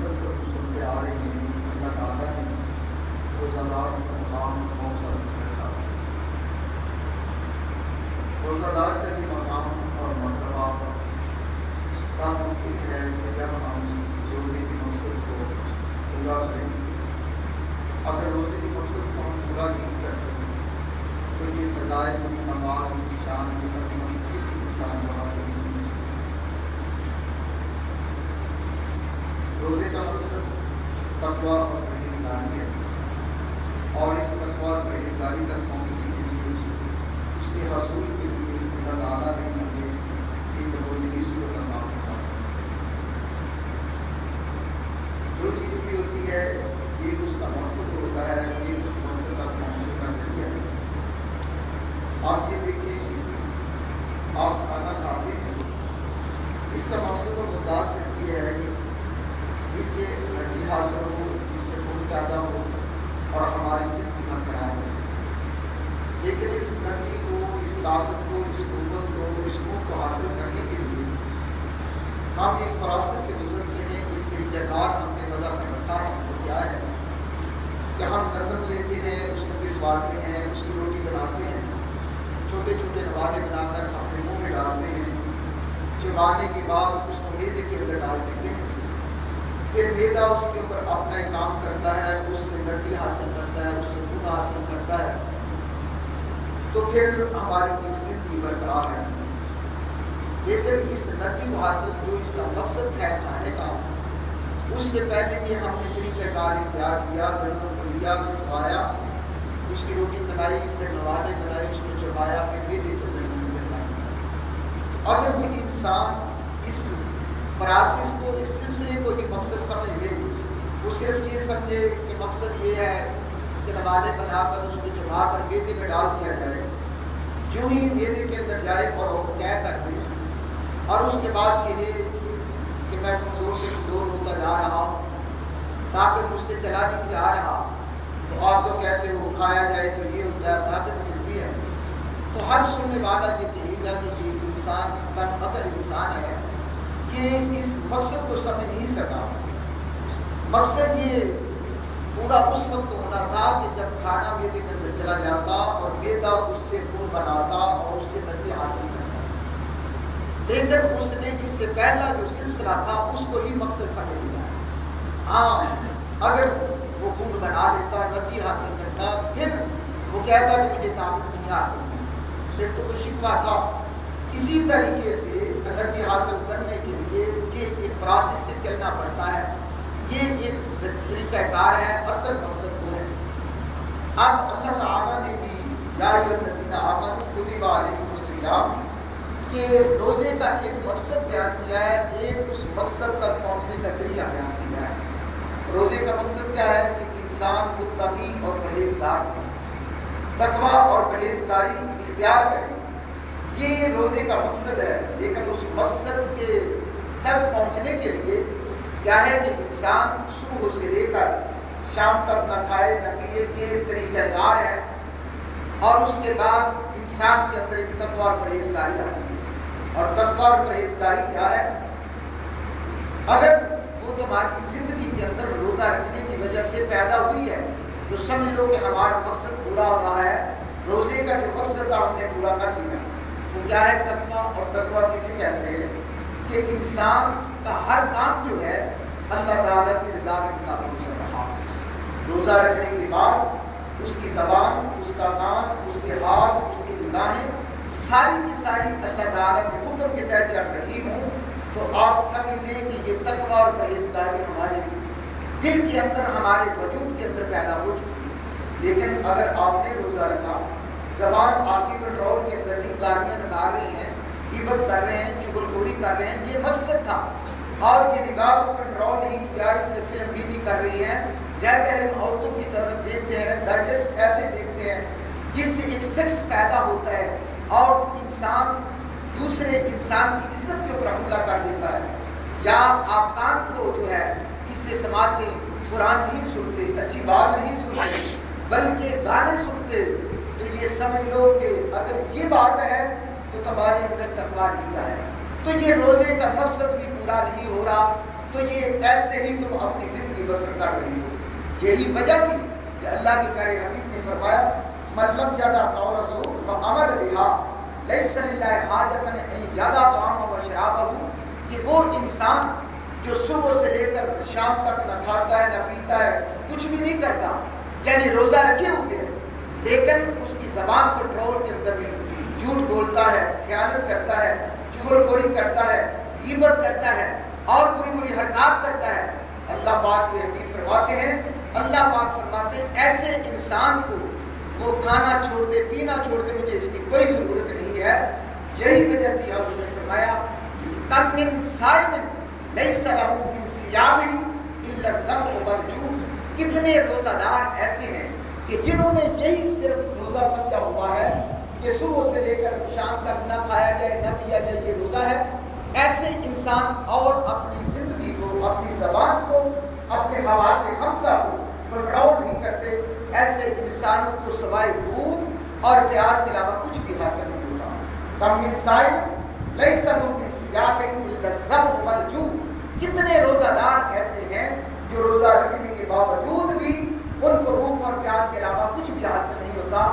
مسلسل سنتے آ رہے ہیں، اللہ تعالیٰ نے روزہ دار کا مقام کون سا رکھا ہے۔ روزہ دار کا یہ مقام اور مرتبہ تب ممکن ہے کہ جب ہم روزے کی مقصد کو پورا کریں۔ اگر روزے کی مقصد کو ہم پورا نہیں کرتے تو یہ فضائل کی کمال کی شان کی عظمت کسی انسان کو حاصل نہیں ہو سکتی۔ روزے کا مقصد تقوی اور پرہیزگاری ہے، اور اس تقوی اور پرہیزگاری تک پہنچنے کے لیے، اس کے حصول کے لیے اللہ تعالیٰ نے ہمیں ایک روزے کی صورت عطا فرمائی۔ جو چیز بھی ہوتی ہے ایک اس کا مقصد ہوتا ہے، ایک اس مقصد تک پہنچنے کا ذریعہ ہے۔ آپ یہ دیکھیں، آپ کھانا کھاتے ہیں، اس کا مقصد اور مدعا صرف یہ ہے کہ اس سے انرجی حاصل ہو، اس سے خون پیدا ہو اور ہماری زندگی برقرار ہو۔ لیکن اس انرجی کو، اس طاقت کو، اس قوت کو، اس خون کو حاصل کرنے کے لیے ہم ایک پروسیس سے گزرتے ہیں، ایک طریقہ کار ہم نے وضع کر رکھا ہے۔ وہ کیا ہے کہ ہم گندم لیتے ہیں، اس کو پسواتے ہیں، اس کی روٹی بناتے ہیں، چھوٹے چھوٹے نوالے بنا کر اپنے منہ میں ڈالتے ہیں، چبانے کے بعد اس کو میدے کے اندر ڈال دیتے ہیں، پھر میدا اس کے اوپر اپنا ایک کام کرتا ہے، اس سے انرجی حاصل کرتا ہے، اس سے خون حاصل کرتا ہے، تو پھر ہماری ایک زندگی برقرار رہتی ہے۔ لیکن اس انرجی کو حاصل جو اس کا مقصد ہے کھانے کا، اس سے پہلے یہ ہم نے طریقہ کار اختیار کیا، گندم کو لیا، پسوایا، اس کی روٹی بنائی، پھر نوالے بنائے، اس کو چبایا، پھر میدے کے اندر منہ میں ڈالا۔ اگر کوئی انسان اس پروسیس کو، اس سلسلے کو ہی مقصد سمجھ لے، وہ صرف یہ سمجھے کہ مقصد یہ ہے کہ نوالے بنا کر اس کو چبا کر میدے میں ڈال دیا جائے، جو ہی میدے کے اندر جائے اور وہ طے کر دے، اور اس کے بعد کہے کہ میں کمزور سے کمزور ہوتا جا رہا ہوں، طاقت مجھ سے چلا نہیں جا رہا، تو آپ تو کہتے ہو کھایا جائے تو یہ ہوتا ہے، طاقت ملتی ہے، تو ہر سننے والا یہ کہے گا کہ یہ انسان کم عقل انسان ہے، یہ اس مقصد کو سمجھ نہیں سکا۔ مقصد یہ پورا اس وقت ہونا تھا کہ جب کھانا میدے کے اندر چلا جاتا اور میدا اس سے خون بناتا اور اس سے انرجی حاصل کرتا، لیکن اس نے اس سے پہلا جو سلسلہ تھا اس کو ہی مقصد سمجھ لیا۔ ہاں، اگر وہ خون بنا لیتا، انرجی حاصل کرتا، پھر وہ کہتا کہ مجھے طاقت نہیں حاصل کی، پھر تو کوئی شکوہ تھا۔ اسی طریقے سے انرجی حاصل کرنے کے لیے یہ ایک پروسیس سے چلنا پڑتا ہے، یہ ایک طریقہ کار ہے، اصل مقصد وہ ہے۔ اب اللہ تعالیٰ نے بھی یا ایھا الذین آمنوا کتب علیکم الصیام کہ روزے کا ایک مقصد بیان کیا ہے، ایک اس مقصد تک پہنچنے کا ذریعہ بیان کیا ہے۔ روزے کا مقصد کیا ہے کہ انسان متقی اور پرہیزگار ہو، تقویٰ اور پرہیزگاری اختیار کرے، یہ روزے کا مقصد ہے۔ لیکن اس مقصد کے تک پہنچنے کے لیے کیا ہے کہ انسان صبح سے لے کر شام تک نہ کھائے نہ پیے، یہ طریقہ کار ہے، اور اس کے بعد انسان کے اندر ایک تقویٰ اور پرہیزگاری آتی ہے۔ اور تقویٰ اور پرہیزگاری کیا ہے؟ اگر وہ تمہاری زندگی کے اندر روزہ رکھنے کی وجہ سے پیدا ہوئی ہے تو سمجھ لو کہ ہمارا مقصد پورا ہو رہا ہے، روزے کا جو مقصد تھا ہم نے پورا کر لیا۔ وہ کیا ہے تقویٰ؟ اور تقویٰ کسے کہتے ہیں کہ انسان کا ہر کام جو ہے اللہ تعالیٰ کی رضا کے مطابق چل رہا۔ روزہ رکھنے کے بعد اس کی زبان، اس کا کان، اس کے ہاتھ، اس کی نگاہیں ساری کی ساری اللہ تعالیٰ کے حکم کے تحت چل رہی ہوں، تو آپ سمجھ لیں کہ یہ تقویٰ اور پرہیزگاری ہمارے دل کے اندر، ہمارے وجود کے اندر پیدا ہو چکی ہے۔ لیکن اگر آپ نے روزہ رکھا، زبان آپ کی کنٹرول کے اندر نہیں، گالیاں نکال رہی ہیں، غیبت کر رہے ہیں، چغلخوری کر رہے ہیں، یہ مقصد تھا، اور یہ نگاہ کو کنٹرول نہیں کیا، اس سے فلم بھی نہیں کر رہی ہیں، غیر محرم عورتوں کی طرف دیکھتے ہیں، ڈائجسٹ ایسے دیکھتے ہیں جس سے ایک سیکس پیدا ہوتا ہے اور انسان دوسرے انسان کی عزت کے اوپر حملہ کر دیتا ہے، یا آپ کان کو جو ہے اس سے سماعتیں قرآن نہیں سنتے، اچھی بات نہیں سنتے، بلکہ گانے سنتے، تو یہ سمجھ لو کہ اگر یہ بات ہے تو تمہارے اندر تقویٰ نہیں ہے، تو یہ روزے کا مقصد بھی پورا نہیں ہو رہا، تو یہ ایسے ہی تم اپنی زندگی بسر کر رہی ہو۔ یہی وجہ تھی کہ اللہ کے پیارے حبیب نے فرمایا من لم یدع قول الزور فعمل بها لیس للہ حاجۃ ان یدع طعامہ و شرابہ، کہ وہ انسان جو صبح سے لے کر شام تک نہ کھاتا ہے نہ پیتا ہے، کچھ بھی نہیں کرتا، یعنی روزہ رکھے ہوئے ہے، لیکن اس کی زبان کنٹرول کے اندر نہیں، جھوٹ بولتا ہے، خیانت کرتا ہے، چغل خوری کرتا ہے، غیبت کرتا ہے اور بری بری حرکات کرتا ہے، اللہ پاک کے حبیب فرماتے ہیں، اللہ پاک فرماتے ہیں ایسے انسان کو وہ کھانا چھوڑ دے، پینا چھوڑ دے، مجھے اس کی کوئی ضرورت نہیں ہے۔ یہی وجہ تھی حضرت نے فرمایا کم من صائم لیس لہ من صیامہ الا الظمأ والجوع، کتنے روزہ دار ایسے ہیں کہ جنہوں نے یہی صرف روزہ سمجھا ہوا ہے کہ صبح سے لے کر شام تک نہ کھایا جائے نہ پیا جائے، یہ روزہ ہے۔ ایسے انسان اور اپنی زندگی کو، اپنی زبان کو، اپنے حواس خمسہ کو کنٹرول نہیں کرتے، ایسے انسانوں کو سوائے بھوک اور پیاس کے علاوہ کچھ بھی حاصل نہیں ہوتا۔ کم من صائم لیس لہ من صیامہ الا الظمأ والجوع، کتنے روزہ دار ایسے ہیں جو روزہ رکھنے کے باوجود بھی ان کو بھوک اور پیاس کے علاوہ کچھ بھی حاصل نہیں ہوتا۔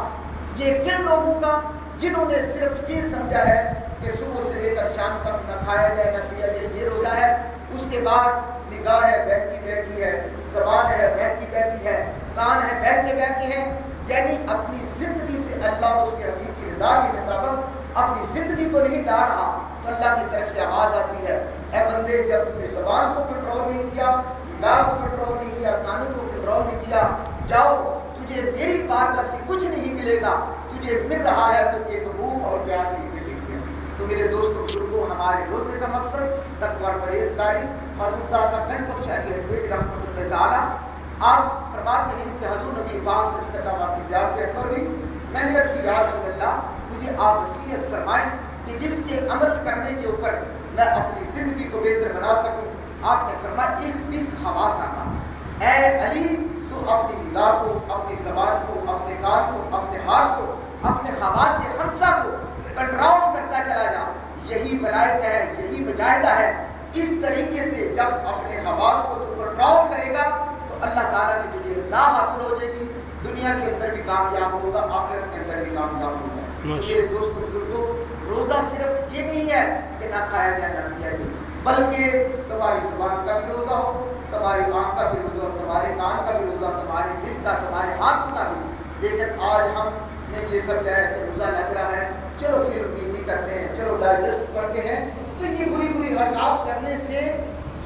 یہ کن لوگوں کا؟ جنہوں نے صرف یہ سمجھا ہے کہ صبح سے لے کر شام تک نہ کھایا جائے نہ پیا جائے، یہ روزہ ہے، اس کے بعد نگاہ ہے بہتی بہتی ہے، زبان ہے بہتی بہتی ہے، کان ہے بہتے بہتے ہیں، یعنی اپنی زندگی سے اللہ اور اس کے حبیب کی رضا کے مطابق اپنی زندگی کو نہیں ڈال رہا، تو اللہ کی طرف سے آواز آتی ہے اے بندے، جب تم نے زبان کو کنٹرول نہیں کیا، نگاہ کو کنٹرول نہیں کیا، کانوں کو کنٹرول نہیں کیا، جاؤ تجھے میری بارگاہ سے کچھ نہیں ملے گا، تجھے مل رہا ہے تو ایک بھوک اور پیاس ہی مل رہی ہے۔ تو میرے دوستوں بزرگوں، ہمارے روزے کا مقصد تقوی اور پرہیزگاری۔ حضرت داتا گنج بخش علی حجویری رحمۃ اللہ تعالیٰ آپ فرماتے ہیں کہ حضور نبی پاک صلی اللہ علیہ وسلم کی زیارت اکبر ہوئی، میں نے عرض کی یا رسول اللہ مجھے آپ وصیت فرمائیں کہ جس کے عمل کرنے کے اوپر میں اپنی زندگی کو بہتر بنا سکوں۔ آپ نے فرمایا احبس حواسک، اے علی تو اپنی نگاہ کو، اپنی زبان کو، اپنے کان کو، اپنے ہاتھ کو، اپنے حواس خمسہ کو کنٹرول کرتا چلا جا، یہی ولایت ہے، یہی مجاہدہ ہے۔ اس طریقے سے جب اپنے حواس کو تو کنٹرول کرے گا تو اللہ تعالیٰ کی تجھے رضا حاصل ہو جائے گی، دنیا کے اندر بھی کامیاب ہوگا، آخرت کے اندر بھی کامیاب ہوگا۔ تو میرے دوستوں بزرگوں، روزہ صرف یہ نہیں ہے کہ نہ کھایا جائے نہ پیا جائے، بلکہ تمہاری زبان کا بھی روزہ ہو، تمہاری آنکھ کا بھی روزہ ہو، تمہارے کان کا بھی روزہ، تمہارے دل کا، تمہارے ہاتھ کا بھی۔ لیکن آج ہم نے یہ سمجھا ہے کہ روزہ لگ رہا ہے، چلو فلم بینی کرتے ہیں، چلو ڈائجسٹ کرتے ہیں، تو یہ بری بری حرکات کرنے سے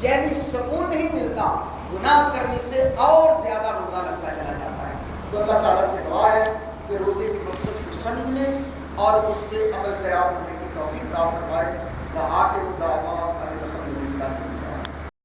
یعنی سکون نہیں ملتا، گناہ کرنے سے اور زیادہ روزہ لگتا چلا جاتا ہے۔ تو اللہ تعالیٰ سے دعا ہے کہ روزے کے مقصد کو سمجھنے اور اس پہ عمل پیرا ہونے کی توفیق عطا فرمائے۔ وآخر دعوانا